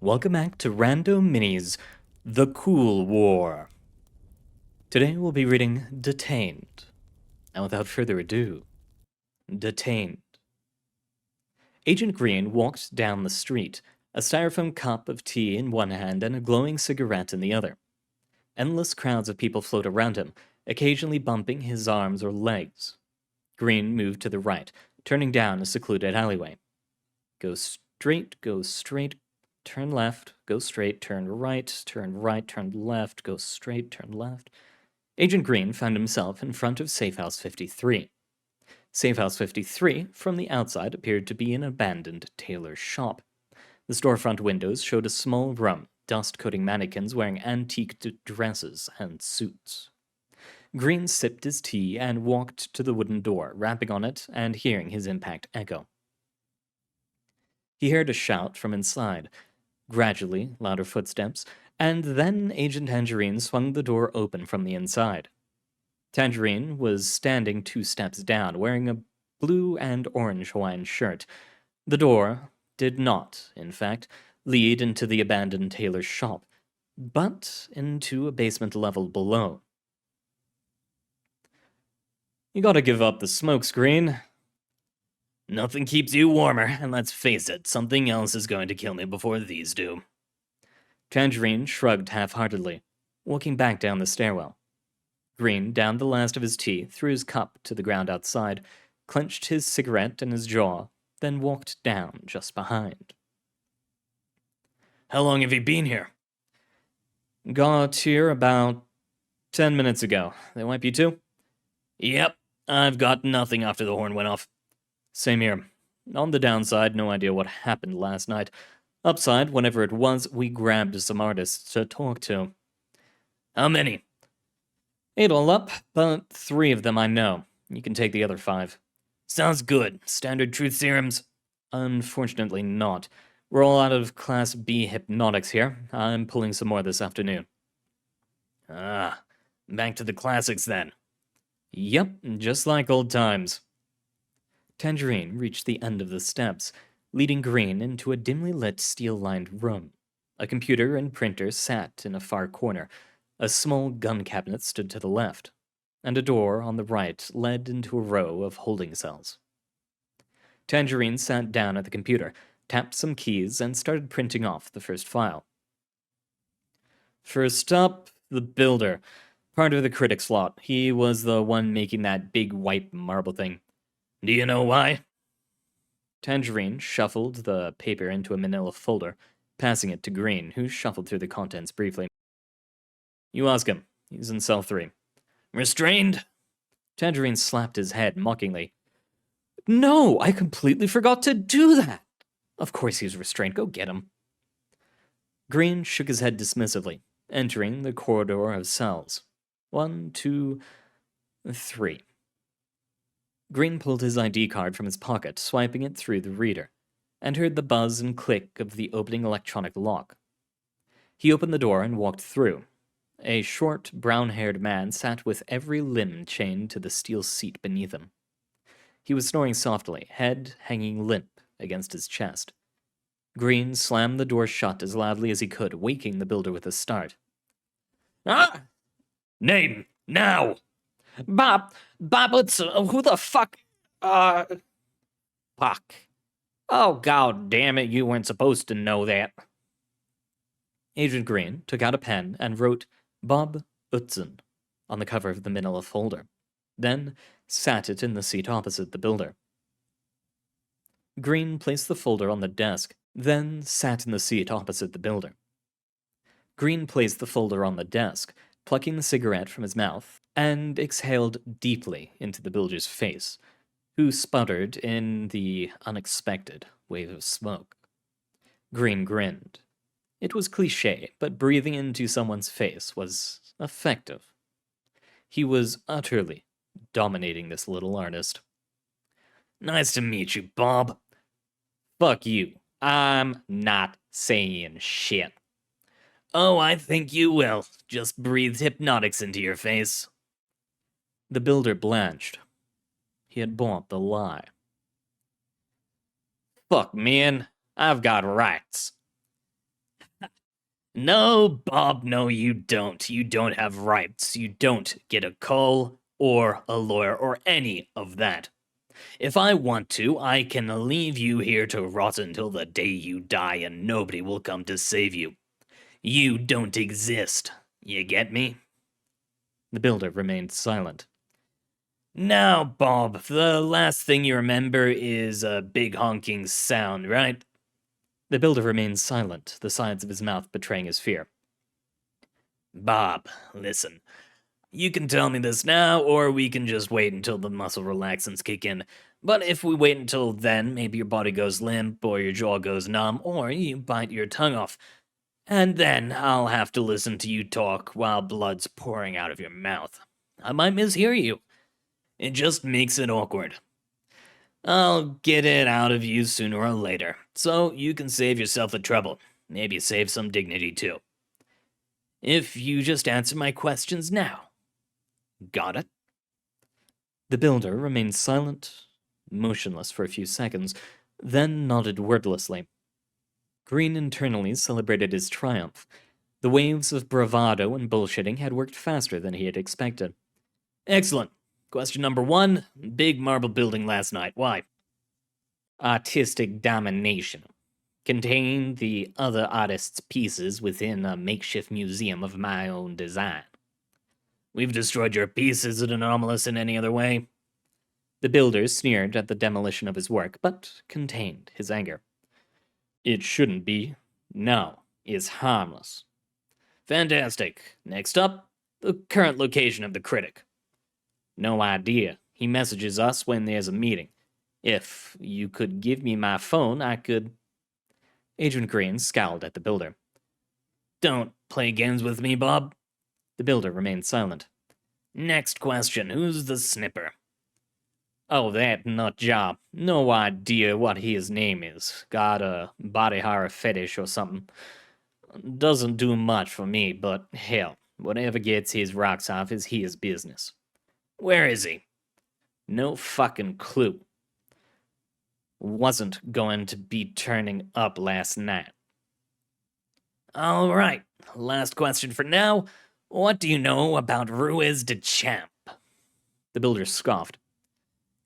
Welcome back to Randomini's The Cool War. Today we'll be reading Detained. And without further ado, Detained. Agent Green walked down the street, a styrofoam cup of tea in one hand and a glowing cigarette in the other. Endless crowds of people flowed around him, occasionally bumping his arms or legs. Green moved to the right, turning down a secluded alleyway. Go straight, turn left, go straight, turn right, turn left, go straight, turn left. Agent Green found himself in front of Safe House 53. Safe House 53, from the outside, appeared to be an abandoned tailor's shop. The storefront windows showed a small room, dust-coating mannequins wearing antique dresses and suits. Green sipped his tea and walked to the wooden door, rapping on it and hearing his impact echo. He heard a shout from inside, gradually louder footsteps, and then Agent Tangerine swung the door open from the inside. Tangerine was standing 2 steps down, wearing a blue and orange Hawaiian shirt. The door did not, in fact, lead into the abandoned tailor's shop, but into a basement level below. You gotta give up the smokescreen. Nothing keeps you warmer, and let's face it, something else is going to kill me before these do. Tangerine shrugged half-heartedly, walking back down the stairwell. Green downed the last of his tea, threw his cup to the ground outside, clenched his cigarette in his jaw, then walked down just behind. How long have you been here? Got here about 10 minutes ago. That might be 2? Yep, I've got nothing after the horn went off. Same here. On the downside, no idea what happened last night. Upside, whatever it was, we grabbed some artists to talk to. How many? 8 all up, but 3 of them I know. You can take the other 5. Sounds good. Standard truth serums? Unfortunately not. We're all out of Class B hypnotics here. I'm pulling some more this afternoon. Ah, back to the classics then. Yep, just like old times. Tangerine reached the end of the steps, leading Green into a dimly lit steel-lined room. A computer and printer sat in a far corner. A small gun cabinet stood to the left, and a door on the right led into a row of holding cells. Tangerine sat down at the computer, tapped some keys, and started printing off the first file. First up, the builder. Part of the critics lot. He was the one making that big white marble thing. Do you know why? Tangerine shuffled the paper into a manila folder, passing it to Green, who shuffled through the contents briefly. You ask him. He's in cell 3. Restrained? Tangerine slapped his head mockingly. No, I completely forgot to do that. Of course he's restrained. Go get him. Green shook his head dismissively, entering the corridor of cells. 1, 2, 3. Green pulled his ID card from his pocket, swiping it through the reader, and heard the buzz and click of the opening electronic lock. He opened the door and walked through. A short, brown-haired man sat with every limb chained to the steel seat beneath him. He was snoring softly, head hanging limp against his chest. Green slammed the door shut as loudly as he could, waking the builder with a start. Ah! Name, now! Bob, it's, who the fuck, Fuck. Oh, god damn it, you weren't supposed to know that. Agent Green took out a pen and wrote Bob Utzon on the cover of the manila folder, then sat it in the seat opposite the builder. Green placed the folder on the desk, then sat in the seat opposite the builder. Green placed the folder on the desk, plucking the cigarette from his mouth, and exhaled deeply into the builder's face, who sputtered in the unexpected wave of smoke. Green grinned. It was cliché, but breathing into someone's face was effective. He was utterly dominating this little artist. Nice to meet you, Bob. Fuck you. I'm not saying shit. Oh, I think you will. Just breathed hypnotics into your face. The builder blanched. He had bought the lie. Fuck, man. I've got rights. No, Bob, no, you don't. You don't have rights. You don't get a call or a lawyer or any of that. If I want to, I can leave you here to rot until the day you die and nobody will come to save you. You don't exist. You get me? The builder remained silent. Now, Bob, the last thing you remember is a big honking sound, right? The builder remained silent, the sides of his mouth betraying his fear. Bob, listen. You can tell me this now, or we can just wait until the muscle relaxants kick in. But if we wait until then, maybe your body goes limp, or your jaw goes numb, or you bite your tongue off. And then I'll have to listen to you talk while blood's pouring out of your mouth. I might mishear you. It just makes it awkward. I'll get it out of you sooner or later, so you can save yourself the trouble. Maybe save some dignity too. If you just answer my questions now. Got it? The builder remained silent, motionless for a few seconds, then nodded wordlessly. Green internally celebrated his triumph. The waves of bravado and bullshitting had worked faster than he had expected. Excellent. Question number 1, big marble building last night. Why? Artistic domination. Contained the other artists' pieces within a makeshift museum of my own design. We've destroyed your piece. Is it anomalous in any other way? The builder sneered at the demolition of his work, but contained his anger. It shouldn't be. No, it's harmless. Fantastic. Next up, the current location of the critic. No idea. He messages us when there's a meeting. If you could give me my phone, I could... Agent Green scowled at the builder. Don't play games with me, Bob. The builder remained silent. Next question. Who's the snipper? Oh, that nut job. No idea what his name is. Got a body horror fetish or something. Doesn't do much for me, but hell, whatever gets his rocks off is his business. Where is he? No fucking clue. Wasn't going to be turning up last night. All right, last question for now. What do you know about Ruiz de Champ? The builder scoffed.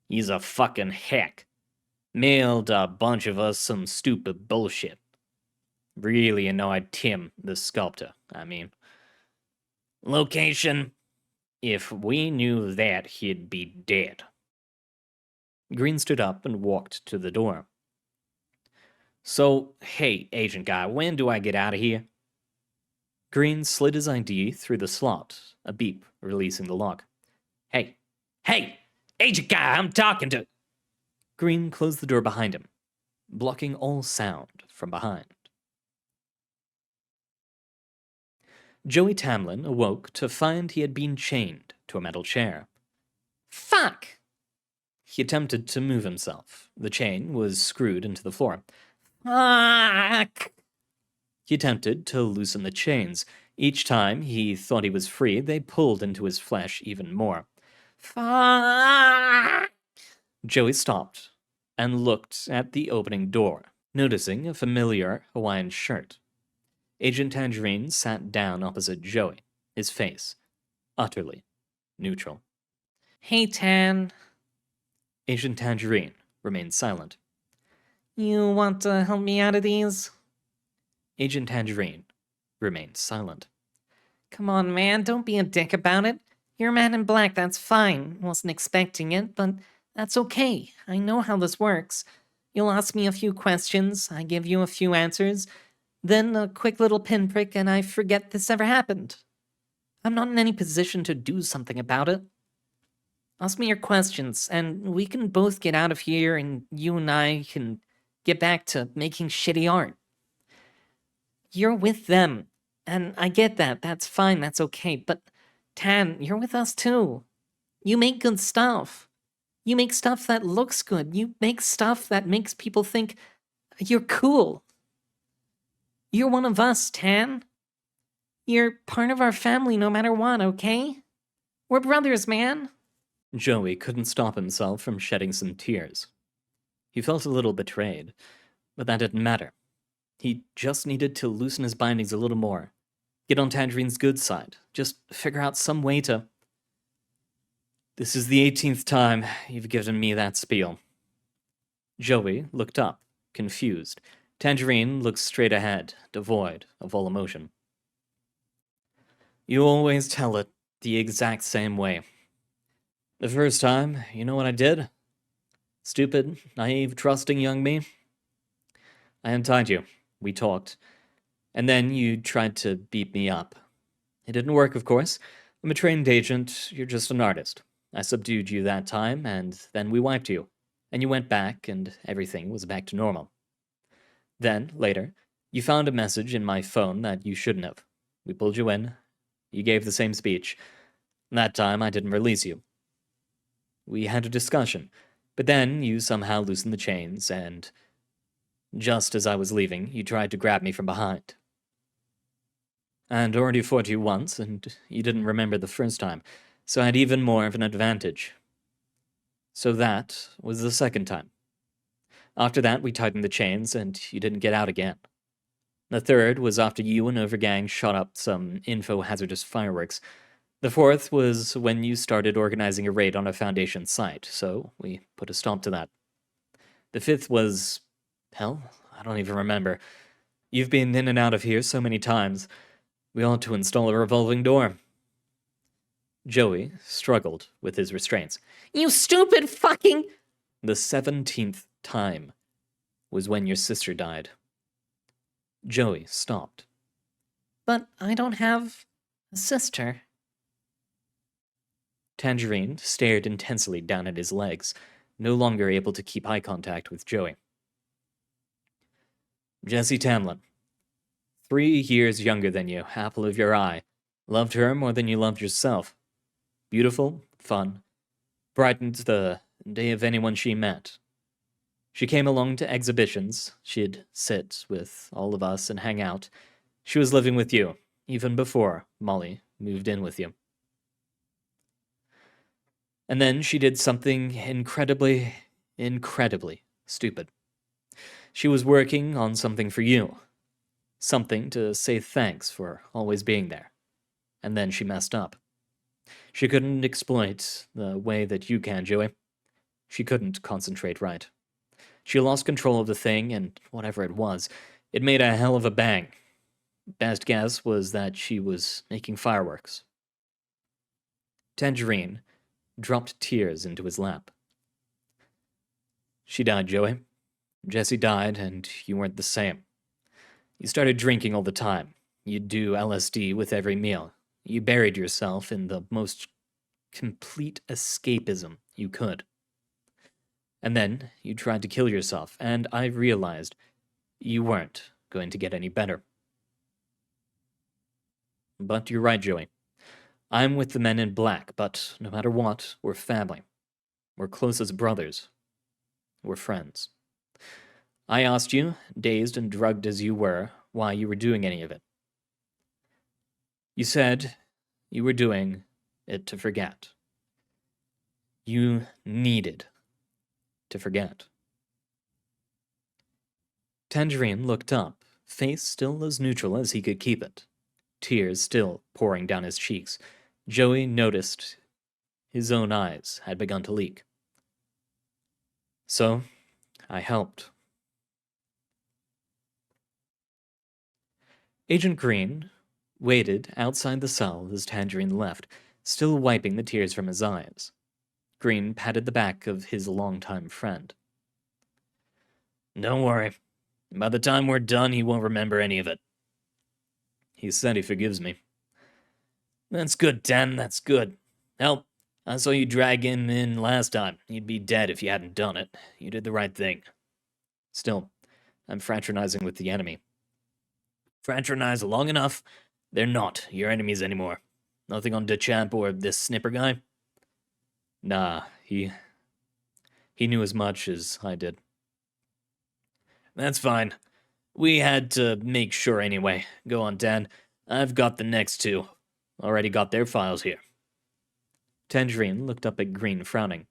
He's a fucking hack. Mailed a bunch of us some stupid bullshit. Really annoyed Tim, the sculptor, I mean. Location? If we knew that, he'd be dead. Green stood up and walked to the door. So, hey, agent guy, when do I get out of here? Green slid his ID through the slot, a beep releasing the lock. Hey, agent guy, I'm talking to... Green closed the door behind him, blocking all sound from behind. Joey Tamlin awoke to find he had been chained to a metal chair. Fuck! He attempted to move himself. The chain was screwed into the floor. Fuck! He attempted to loosen the chains. Each time he thought he was free, they pulled into his flesh even more. Fuck! Joey stopped and looked at the opening door, noticing a familiar Hawaiian shirt. Agent Tangerine sat down opposite Joey, his face utterly neutral. Hey, Tan. Agent Tangerine remained silent. You want to help me out of these? Agent Tangerine remained silent. Come on, man, don't be a dick about it. You're a man in black, that's fine. Wasn't expecting it, but that's okay. I know how this works. You'll ask me a few questions, I give you a few answers, then a quick little pinprick and I forget this ever happened. I'm not in any position to do something about it. Ask me your questions, and we can both get out of here, and you and I can get back to making shitty art. You're with them, and I get that. That's fine, that's okay. But, Tan, you're with us too. You make good stuff. You make stuff that looks good. You make stuff that makes people think you're cool. You're one of us, Tan. You're part of our family no matter what, okay? We're brothers, man. Joey couldn't stop himself from shedding some tears. He felt a little betrayed, but that didn't matter. He just needed to loosen his bindings a little more. Get on Tangerine's good side. Just figure out some way to... This is the 18th time you've given me that spiel. Joey looked up, confused. Tangerine looked straight ahead, devoid of all emotion. You always tell it the exact same way. The first time, you know what I did? Stupid, naive, trusting young me. I untied you. We talked. And then you tried to beat me up. It didn't work, of course. I'm a trained agent. You're just an artist. I subdued you that time, and then we wiped you. And you went back, and everything was back to normal. Then, later, you found a message in my phone that you shouldn't have. We pulled you in. You gave the same speech. That time, I didn't release you. We had a discussion, but then you somehow loosened the chains, and just as I was leaving, you tried to grab me from behind. I'd already fought you once, and you didn't remember the first time, so I had even more of an advantage. So that was the second time. After that, we tightened the chains, and you didn't get out again. The third was after you and Overgang shot up some info-hazardous fireworks. The fourth was when you started organizing a raid on a Foundation site, so we put a stop to that. The fifth was... hell, I don't even remember. You've been in and out of here so many times. We ought to install a revolving door. Joey struggled with his restraints. You stupid fucking... The 17th time was when your sister died. Joey stopped. But I don't have a sister. Tangerine stared intensely down at his legs, no longer able to keep eye contact with Joey. Jessie Tamlin. 3 years younger than you, apple of your eye. Loved her more than you loved yourself. Beautiful, fun. Brightened the day of anyone she met. She came along to exhibitions. She'd sit with all of us and hang out. She was living with you, even before Molly moved in with you. And then she did something incredibly stupid. She was working on something for you. Something to say thanks for always being there. And then she messed up. She couldn't exploit the way that you can, Joey. She couldn't concentrate right. She lost control of the thing, and whatever it was, it made a hell of a bang. Best guess was that she was making fireworks. Tangerine dropped tears into his lap. She died, Joey. Jessie died, and you weren't the same. You started drinking all the time. You'd do LSD with every meal. You buried yourself in the most complete escapism you could. And then you tried to kill yourself, and I realized you weren't going to get any better. But you're right, Joey. I'm with the men in black, but no matter what, we're family. We're close as brothers. We're friends. I asked you, dazed and drugged as you were, why you were doing any of it. You said you were doing it to forget. You needed to forget. Tangerine looked up, face still as neutral as he could keep it, tears still pouring down his cheeks. Joey noticed his own eyes had begun to leak. So, I helped. Agent Green waited outside the cell as Tangerine left, still wiping the tears from his eyes. Green patted the back of his longtime friend. Don't worry. By the time we're done, he won't remember any of it. He said he forgives me. That's good, Dan, that's good. Hell, I saw you drag him in last time. He'd be dead if you hadn't done it. You did the right thing. Still, I'm fraternizing with the enemy. Fraternize long enough, they're not your enemies anymore. Nothing on DeChamp or this snipper guy? Nah, he knew as much as I did. That's fine. We had to make sure anyway. Go on, Dan. I've got the next two. Already got their files here. Tangerine looked up at Green, frowning.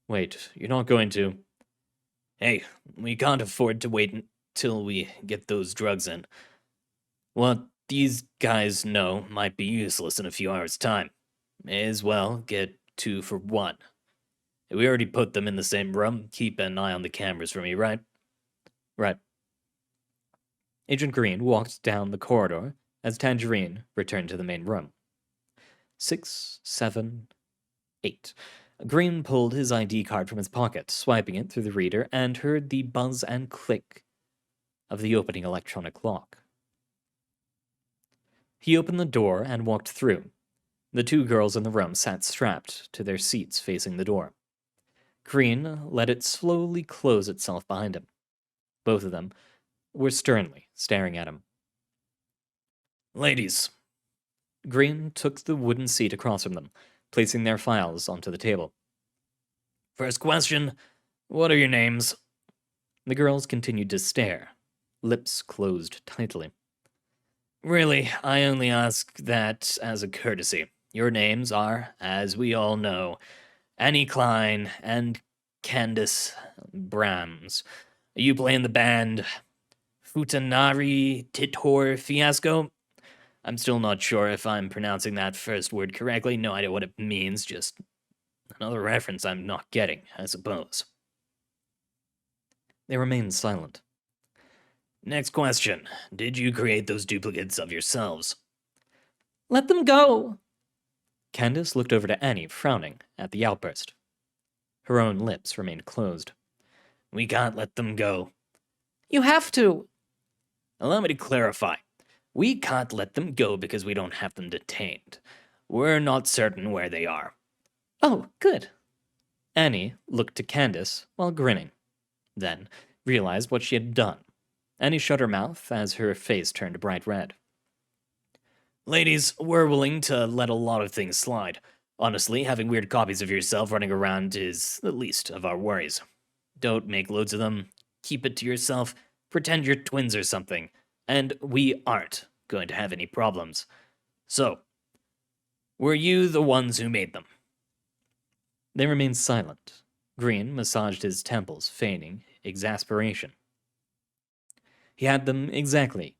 Wait, you're not going to... Hey, we can't afford to wait till we get those drugs in. What these guys know might be useless in a few hours' time. May as well get 2 for 1. We already put them in the same room. Keep an eye on the cameras for me, right? Right. Agent Green walked down the corridor as Tangerine returned to the main room. 6, 7, 8. Green pulled his ID card from his pocket, swiping it through the reader, and heard the buzz and click of the opening electronic lock. He opened the door and walked through. The 2 girls in the room sat strapped to their seats facing the door. Green let it slowly close itself behind him. Both of them were sternly staring at him. Ladies. Green took the wooden seat across from them, placing their files onto the table. First question, what are your names? The girls continued to stare, lips closed tightly. Really, I only ask that as a courtesy. Your names are, as we all know, Annie Klein and Candace Brahms. You play in the band Futanari Titor Fiasco? I'm still not sure if I'm pronouncing that first word correctly. No idea what it means, just another reference I'm not getting, I suppose. They remained silent. Next question. Did you create those duplicates of yourselves? Let them go! Candace looked over to Annie, frowning at the outburst. Her own lips remained closed. We can't let them go. You have to! Allow me to clarify. We can't let them go because we don't have them detained. We're not certain where they are. Oh, good. Annie looked to Candace while grinning, then realized what she had done. Annie shut her mouth as her face turned bright red. Ladies, we're willing to let a lot of things slide. Honestly, having weird copies of yourself running around is the least of our worries. Don't make loads of them. Keep it to yourself. Pretend you're twins or something. And we aren't going to have any problems. So, were you the ones who made them? They remained silent. Green massaged his temples, feigning exasperation. He had them exactly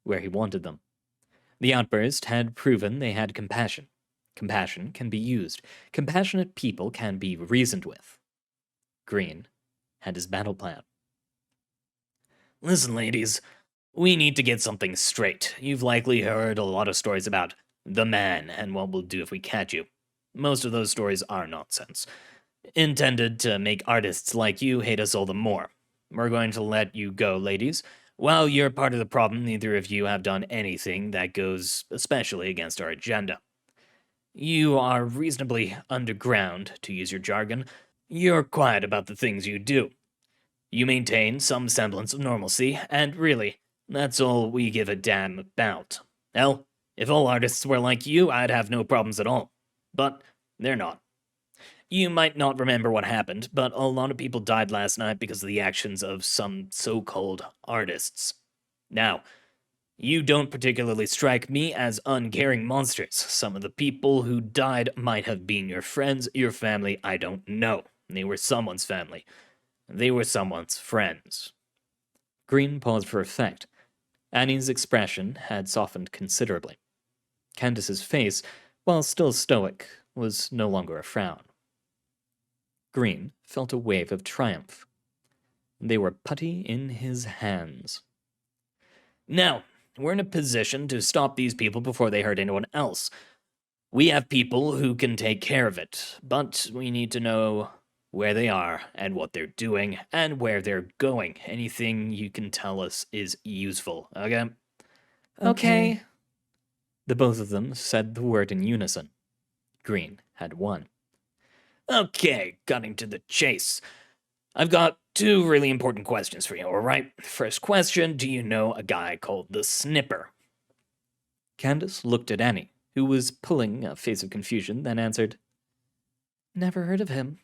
where he wanted them. The outburst had proven they had compassion. Compassion can be used. Compassionate people can be reasoned with. Green had his battle plan. Listen, ladies, we need to get something straight. You've likely heard a lot of stories about the man and what we'll do if we catch you. Most of those stories are nonsense, intended to make artists like you hate us all the more. We're going to let you go, ladies. While you're part of the problem, neither of you have done anything that goes especially against our agenda. You are reasonably underground, to use your jargon. You're quiet about the things you do. You maintain some semblance of normalcy, and really, that's all we give a damn about. Hell, if all artists were like you, I'd have no problems at all. But they're not. You might not remember what happened, but a lot of people died last night because of the actions of some so-called artists. Now, you don't particularly strike me as uncaring monsters. Some of the people who died might have been your friends, your family, I don't know. They were someone's family. They were someone's friends. Green paused for effect. Annie's expression had softened considerably. Candace's face, while still stoic, was no longer a frown. Green felt a wave of triumph. They were putty in his hands. Now, we're in a position to stop these people before they hurt anyone else. We have people who can take care of it, but we need to know where they are and what they're doing and where they're going. Anything you can tell us is useful, okay? Okay. The both of them said the word in unison. Green had won. Okay, cutting to the chase. I've got 2 really important questions for you, alright? First question, do you know a guy called the Snipper? Candace looked at Annie, who was pulling a face of confusion, then answered, Never heard of him.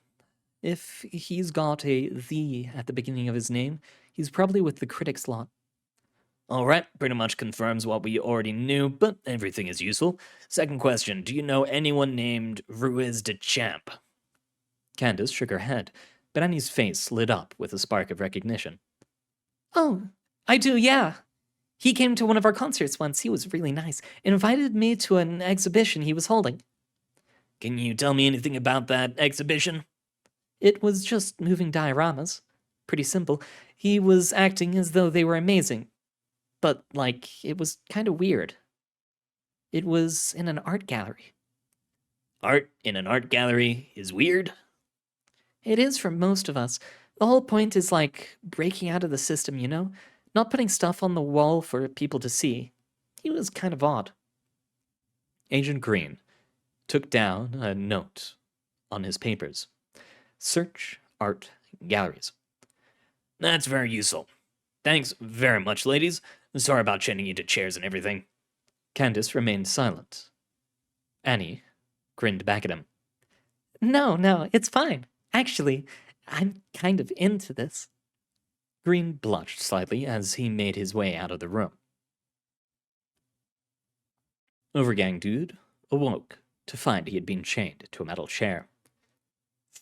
If he's got a "the" at the beginning of his name, he's probably with the critics lot. Alright, pretty much confirms what we already knew, but everything is useful. Second question, do you know anyone named Ruiz de Champ? Candace shook her head, but Annie's face lit up with a spark of recognition. Oh, I do, yeah. He came to one of our concerts once. He was really nice. Invited me to an exhibition he was holding. Can you tell me anything about that exhibition? It was just moving dioramas. Pretty simple. He was acting as though they were amazing. But, it was kind of weird. It was in an art gallery. Art in an art gallery is weird? It is for most of us. The whole point is breaking out of the system, you know? Not putting stuff on the wall for people to see. He was kind of odd. Agent Green took down a note on his papers. Search art galleries. That's very useful. Thanks very much, ladies. Sorry about chaining you to chairs and everything. Candace remained silent. Annie grinned back at him. No, it's fine. Actually, I'm kind of into this. Green blushed slightly as he made his way out of the room. Overgang Dude awoke to find he had been chained to a metal chair.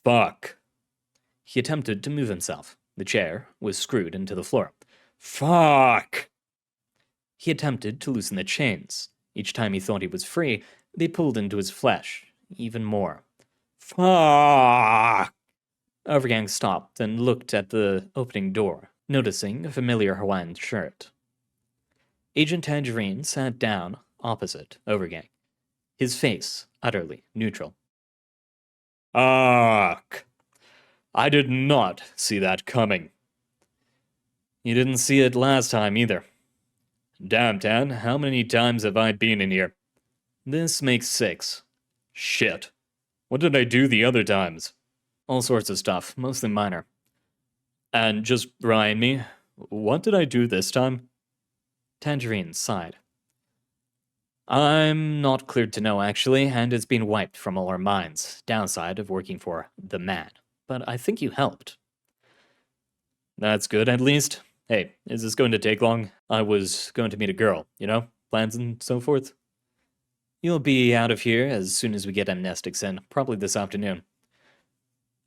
Fuck. He attempted to move himself. The chair was screwed into the floor. Fuck! He attempted to loosen the chains. Each time he thought he was free, they pulled into his flesh, even more. Fuck! Overgang stopped and looked at the opening door, noticing a familiar Hawaiian shirt. Agent Tangerine sat down opposite Overgang, his face utterly neutral. Fuck! I did not see that coming. You didn't see it last time either. Damn, Tan, how many times have I been in here? This makes 6. Shit. What did I do the other times? All sorts of stuff, mostly minor. And just remind me, what did I do this time? Tangerine sighed. I'm not cleared to know, actually, and it's been wiped from all our minds. Downside of working for the man. But I think you helped. That's good, at least. Hey, is this going to take long? I was going to meet a girl, you know? Plans and so forth. You'll be out of here as soon as we get amnestics in, probably this afternoon.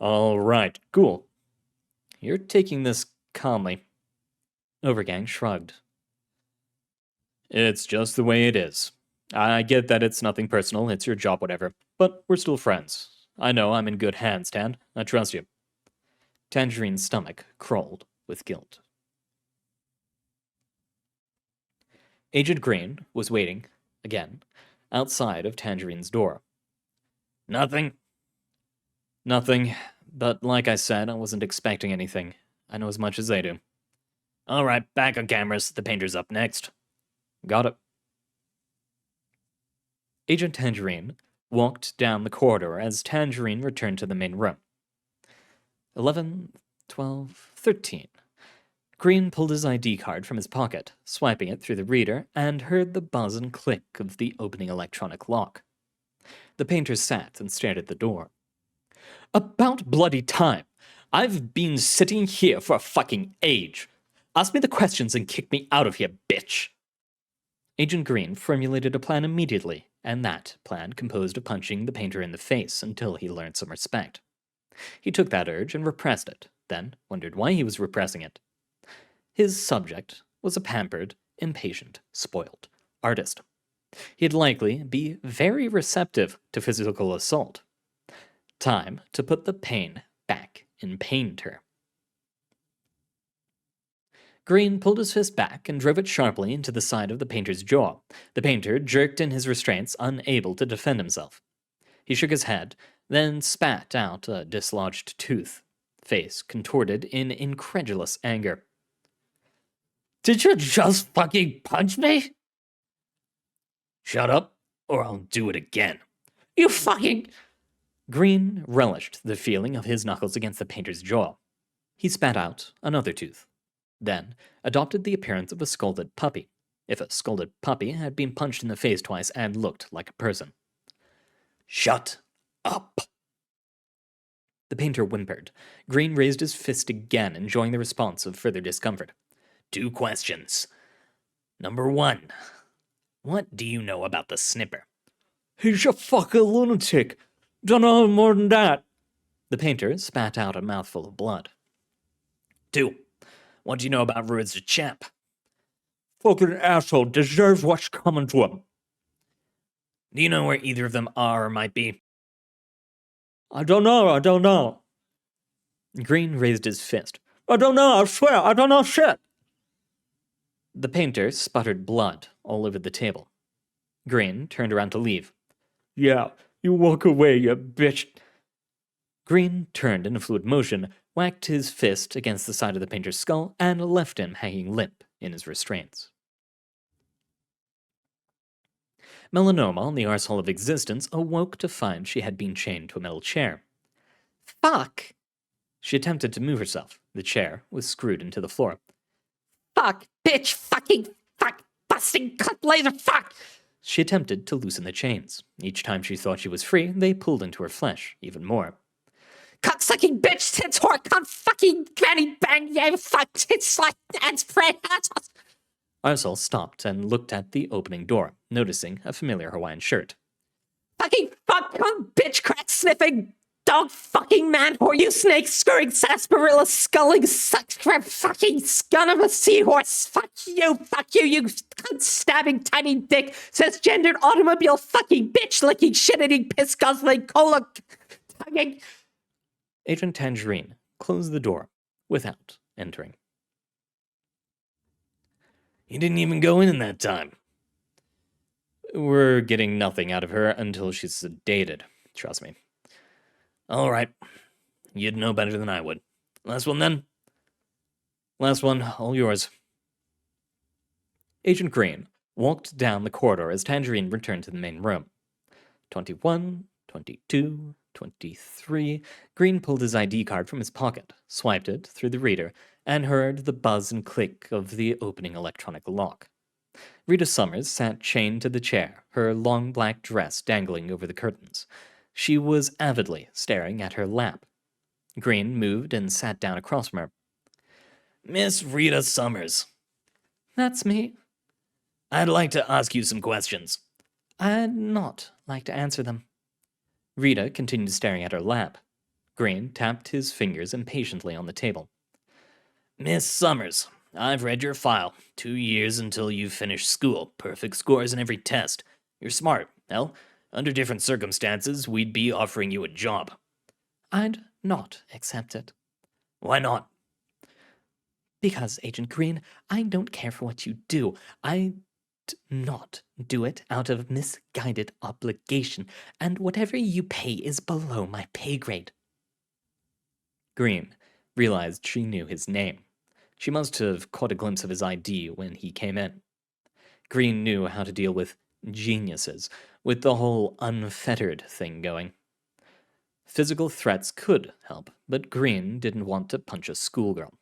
All right, cool. You're taking this calmly. Overgang shrugged. It's just the way it is. I get that it's nothing personal, it's your job, whatever, but we're still friends. I know I'm in good hands, Tan. I trust you. Tangerine's stomach crawled with guilt. Agent Green was waiting, again, outside of Tangerine's door. Nothing. Nothing, but like I said, I wasn't expecting anything. I know as much as they do. All right, back on cameras. The painter's up next. Got it. Agent Tangerine walked down the corridor as Tangerine returned to the main room. 11, 12, 13. Green pulled his ID card from his pocket, swiping it through the reader, and heard the buzz and click of the opening electronic lock. The painter sat and stared at the door. About bloody time. I've been sitting here for a fucking age. Ask me the questions and kick me out of here, bitch. Agent Green formulated a plan immediately, and that plan composed of punching the painter in the face until he learned some respect. He took that urge and repressed it, then wondered why he was repressing it. His subject was a pampered, impatient, spoiled artist. He'd likely be very receptive to physical assault. Time to put the pain back in painter. Green pulled his fist back and drove it sharply into the side of the painter's jaw. The painter jerked in his restraints, unable to defend himself. He shook his head, then spat out a dislodged tooth, face contorted in incredulous anger. Did you just fucking punch me? Shut up, or I'll do it again. You fucking... Green relished the feeling of his knuckles against the painter's jaw. He spat out another tooth, then adopted the appearance of a scalded puppy, if a scalded puppy had been punched in the face twice and looked like a person. Shut up. The painter whimpered. Green raised his fist again, enjoying the response of further discomfort. 2 questions. Number 1. What do you know about the snipper? He's a fucking lunatic. Don't know more than that. The painter spat out a mouthful of blood. 2. What do you know about Ruiz the Champ? fucking asshole deserves what's coming to him. Do you know where either of them are or might be? I don't know. Green raised his fist. I don't know, I swear, I don't know shit. The painter sputtered blood all over the table. Green turned around to leave. Yeah, you walk away, you bitch. Green turned in a fluid motion, whacked his fist against the side of the painter's skull, and left him hanging limp in his restraints. Melanoma, the arsehole of existence, awoke to find she had been chained to a metal chair. Fuck! She attempted to move herself. The chair was screwed into the floor. Fuck! Bitch! Fucking! Fuck! Busting! Cut laser! Fuck! She attempted to loosen the chains. Each time she thought she was free, they pulled into her flesh even more. Cocksucking bitch! Tits whore! Cunt! Fucking granny bang! Yeah! Fuck! Tits like and spread! Arsehole stopped and looked at the opening door, noticing a familiar Hawaiian shirt. Fucking fuck! Cunt! Bitch! Crack sniffing! Dog fucking man whore, you snake scurrying sarsaparilla sculling suck fucking scum of a seahorse. Fuck you, you cunt stabbing tiny dick, cisgendered automobile fucking bitch licking shit eating piss guzzling cola tugging. Agent Tangerine closed the door without entering. You didn't even go in that time. We're getting nothing out of her until she's sedated, trust me. All right. You'd know better than I would. Last one, then? Last one, all yours. Agent Green walked down the corridor as Tangerine returned to the main room. 21, 22, 23. Green pulled his ID card from his pocket, swiped it through the reader, and heard the buzz and click of the opening electronic lock. Rita Summers sat chained to the chair, her long black dress dangling over the curtains. She was avidly staring at her lap. Green moved and sat down across from her. Miss Rita Summers. That's me. I'd like to ask you some questions. I'd not like to answer them. Rita continued staring at her lap. Green tapped his fingers impatiently on the table. Miss Summers, I've read your file. 2 years until you finish school. Perfect scores in every test. You're smart. Hell, under different circumstances, we'd be offering you a job. I'd not accept it. Why not? Because, Agent Green, I don't care for what you do. I'd not do it out of misguided obligation, and whatever you pay is below my pay grade. Green realized she knew his name. She must have caught a glimpse of his ID when he came in. Green knew how to deal with geniuses, with the whole unfettered thing going. Physical threats could help, but Green didn't want to punch a schoolgirl.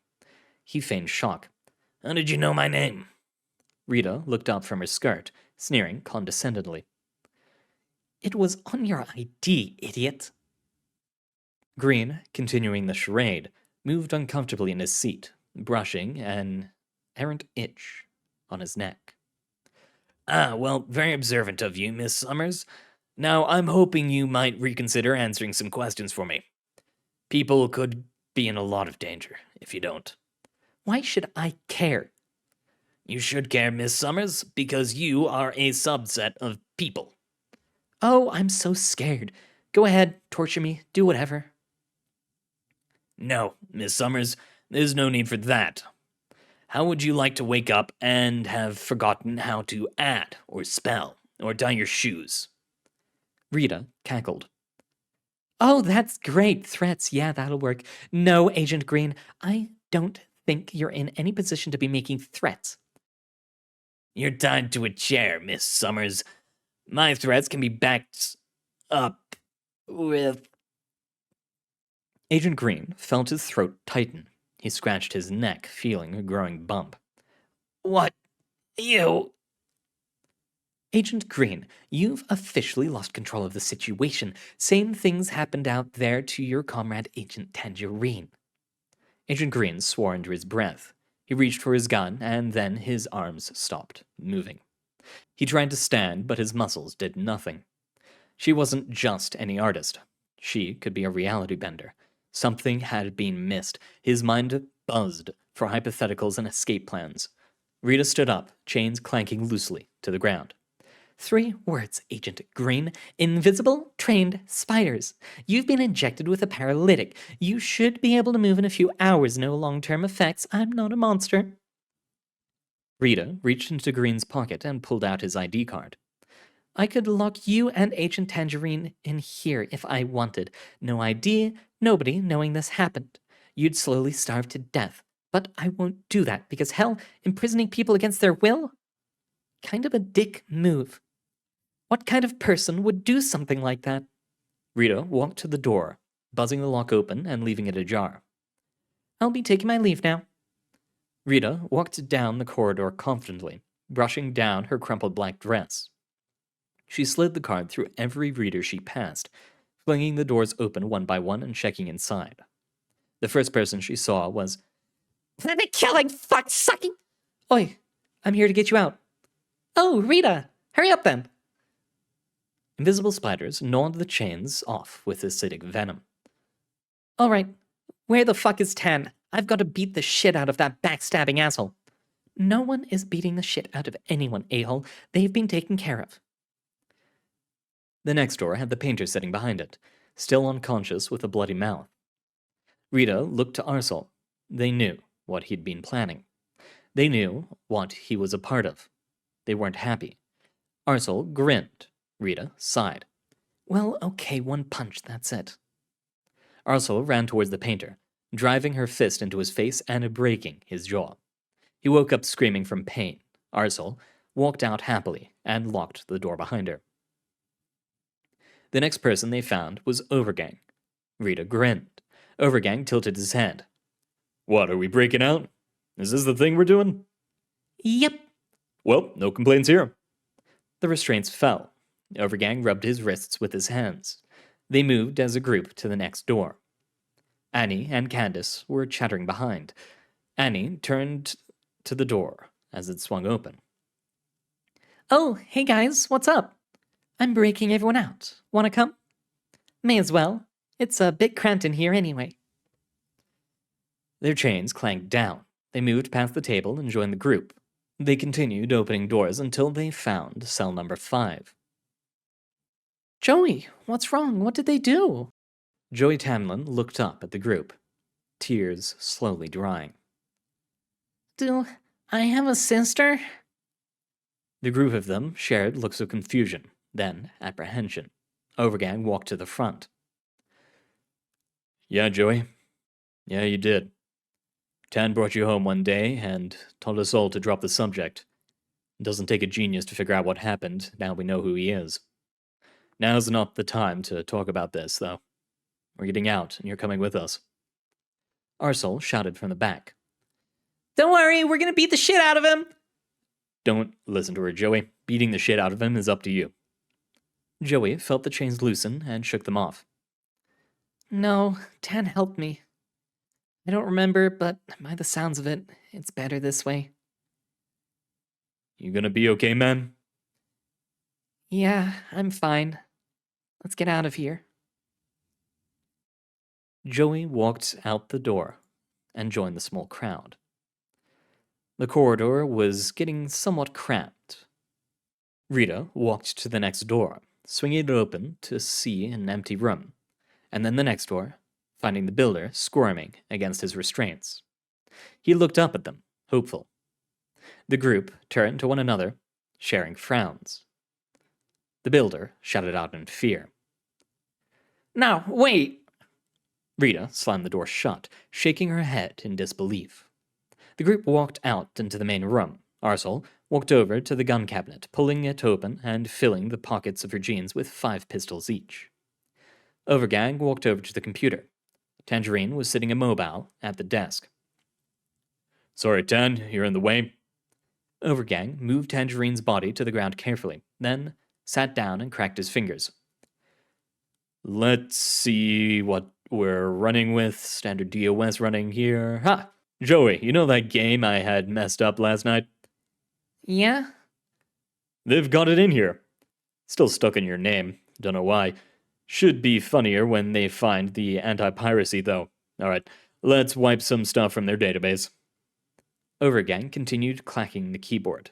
He feigned shock. How did you know my name? Rita looked up from her skirt, sneering condescendingly. It was on your ID, idiot. Green, continuing the charade, moved uncomfortably in his seat, brushing an errant itch on his neck. Ah, well, very observant of you, Miss Summers. Now, I'm hoping you might reconsider answering some questions for me. People could be in a lot of danger if you don't. Why should I care? You should care, Miss Summers, because you are a subset of people. Oh, I'm so scared. Go ahead, torture me, do whatever. No, Miss Summers, there's no need for that. How would you like to wake up and have forgotten how to add or spell or tie your shoes? Rita cackled. Oh, that's great. Threats, yeah, that'll work. No, Agent Green, I don't think you're in any position to be making threats. You're tied to a chair, Miss Summers. My threats can be backed up with... Agent Green felt his throat tighten. He scratched his neck, feeling a growing bump. What? You? Agent Green, you've officially lost control of the situation. Same things happened out there to your comrade Agent Tangerine. Agent Green swore under his breath. He reached for his gun, and then his arms stopped moving. He tried to stand, but his muscles did nothing. She wasn't just any artist. She could be a reality bender. Something had been missed. His mind buzzed for hypotheticals and escape plans. Rita stood up, chains clanking loosely to the ground. 3 words, Agent Green. Invisible, trained spiders. You've been injected with a paralytic. You should be able to move in a few hours. No long-term effects. I'm not a monster. Rita reached into Green's pocket and pulled out his ID card. I could lock you and Agent Tangerine in here if I wanted. No ID, nobody knowing this happened. You'd slowly starve to death. But I won't do that because, hell, imprisoning people against their will? Kind of a dick move. What kind of person would do something like that? Rita walked to the door, buzzing the lock open and leaving it ajar. I'll be taking my leave now. Rita walked down the corridor confidently, brushing down her crumpled black dress. She slid the card through every reader she passed, flinging the doors open one by one and checking inside. The first person she saw was planet killing, fuck sucking. Oi, I'm here to get you out. Oh, Rita, hurry up then. Invisible spiders gnawed the chains off with acidic venom. All right, where the fuck is Tan? I've got to beat the shit out of that backstabbing asshole. No one is beating the shit out of anyone, a-hole. They've been taken care of. The next door had the painter sitting behind it, still unconscious with a bloody mouth. Rita looked to Arsel. They knew what he'd been planning. They knew what he was a part of. They weren't happy. Arsel grinned. Rita sighed. Well, okay, one punch, that's it. Arsel ran towards the painter, driving her fist into his face and breaking his jaw. He woke up screaming from pain. Arsel walked out happily and locked the door behind her. The next person they found was Overgang. Rita grinned. Overgang tilted his head. What, are we breaking out? Is this the thing we're doing? Yep. Well, no complaints here. The restraints fell. Overgang rubbed his wrists with his hands. They moved as a group to the next door. Annie and Candace were chattering behind. Annie turned to the door as it swung open. Oh, hey guys, what's up? I'm breaking everyone out. Wanna come? May as well. It's a bit cramped in here anyway. Their chains clanked down. They moved past the table and joined the group. They continued opening doors until they found cell number 5. Joey, what's wrong? What did they do? Joey Tamlin looked up at the group, tears slowly drying. Do I have a sister? The group of them shared looks of confusion, then apprehension. Overgang walked to the front. Yeah, Joey. Yeah, you did. Tan brought you home one day and told us all to drop the subject. It doesn't take a genius to figure out what happened, now we know who he is. Now's not the time to talk about this, though. We're getting out, and you're coming with us. Arsel shouted from the back. Don't worry, we're gonna beat the shit out of him! Don't listen to her, Joey. Beating the shit out of him is up to you. Joey felt the chains loosen and shook them off. No, Tan helped me. I don't remember, but by the sounds of it, it's better this way. You gonna be okay, man? Yeah, I'm fine. Let's get out of here. Joey walked out the door and joined the small crowd. The corridor was getting somewhat cramped. Rita walked to the next door, swinging it open to see an empty room, and then the next door, finding the builder squirming against his restraints. He looked up at them, hopeful. The group turned to one another, sharing frowns. The builder shouted out in fear. Now, wait! Rita slammed the door shut, shaking her head in disbelief. The group walked out into the main room. Arsel walked over to the gun cabinet, pulling it open and filling the pockets of her jeans with 5 pistols each. Overgang walked over to the computer. Tangerine was sitting immobile at the desk. Sorry, Tan, you're in the way. Overgang moved Tangerine's body to the ground carefully, then sat down and cracked his fingers. Let's see what we're running with. Standard DOS running here. Ha! Joey, you know that game I had messed up last night? Yeah? They've got it in here. Still stuck in your name. Don't know why. Should be funnier when they find the anti-piracy, though. Alright, let's wipe some stuff from their database. Overgang continued clacking the keyboard.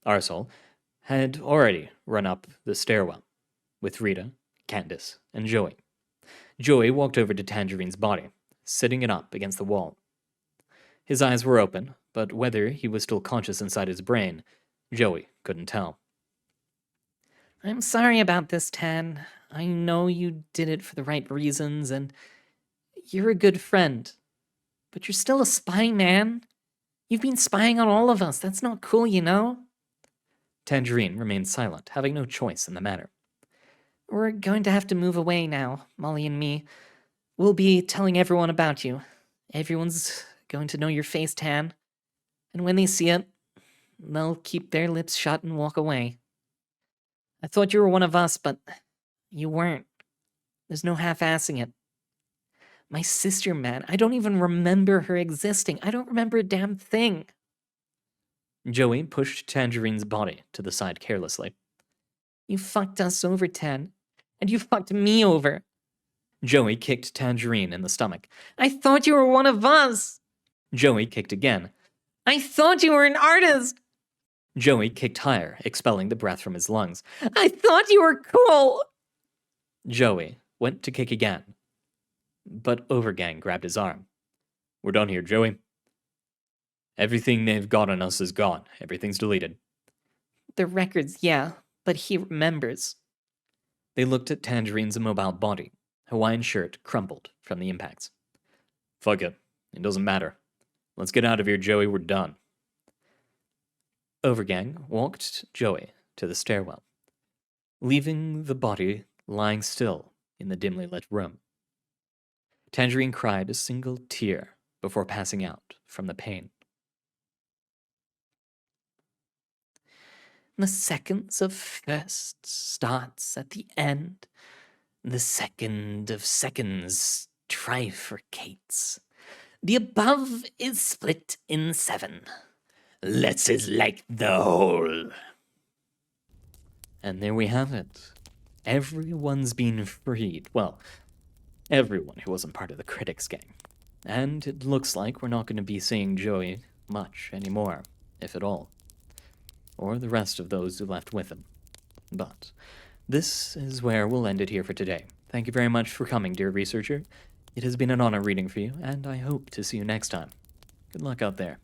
Arsol had already run up the stairwell with Rita, Candace, and Joey. Joey walked over to Tangerine's body, sitting it up against the wall. His eyes were open, but whether he was still conscious inside his brain, Joey couldn't tell. I'm sorry about this, Tan. I know you did it for the right reasons, and you're a good friend. But you're still a spy, man. You've been spying on all of us. That's not cool, you know? Tangerine remained silent, having no choice in the matter. We're going to have to move away now, Molly and me. We'll be telling everyone about you. Everyone's going to know your face, Tan. And when they see it, they'll keep their lips shut and walk away. I thought you were one of us, but you weren't. There's no half-assing it. My sister, man, I don't even remember her existing. I don't remember a damn thing. Joey pushed Tangerine's body to the side carelessly. You fucked us over, Tan. And you fucked me over. Joey kicked Tangerine in the stomach. I thought you were one of us. Joey kicked again. I thought you were an artist. Joey kicked higher, expelling the breath from his lungs. I thought you were cool. Joey went to kick again, but Overgang grabbed his arm. We're done here, Joey. Everything they've got on us is gone. Everything's deleted. The records, yeah, but he remembers. They looked at Tangerine's immobile body, Hawaiian shirt crumpled from the impacts. Fuck it. It doesn't matter. Let's get out of here, Joey. We're done. Overgang walked Joey to the stairwell, leaving the body lying still in the dimly lit room. Tangerine cried a single tear before passing out from the pain. The seconds of first starts at the end. The second of seconds trifurcates. The above is split in 7. Less is like the whole. And there we have it. Everyone's been freed. Well, everyone who wasn't part of the Critics Gang. And it looks like we're not going to be seeing Joey much anymore, if at all. Or the rest of those who left with him. But this is where we'll end it here for today. Thank you very much for coming, dear researcher. It has been an honor reading for you, and I hope to see you next time. Good luck out there.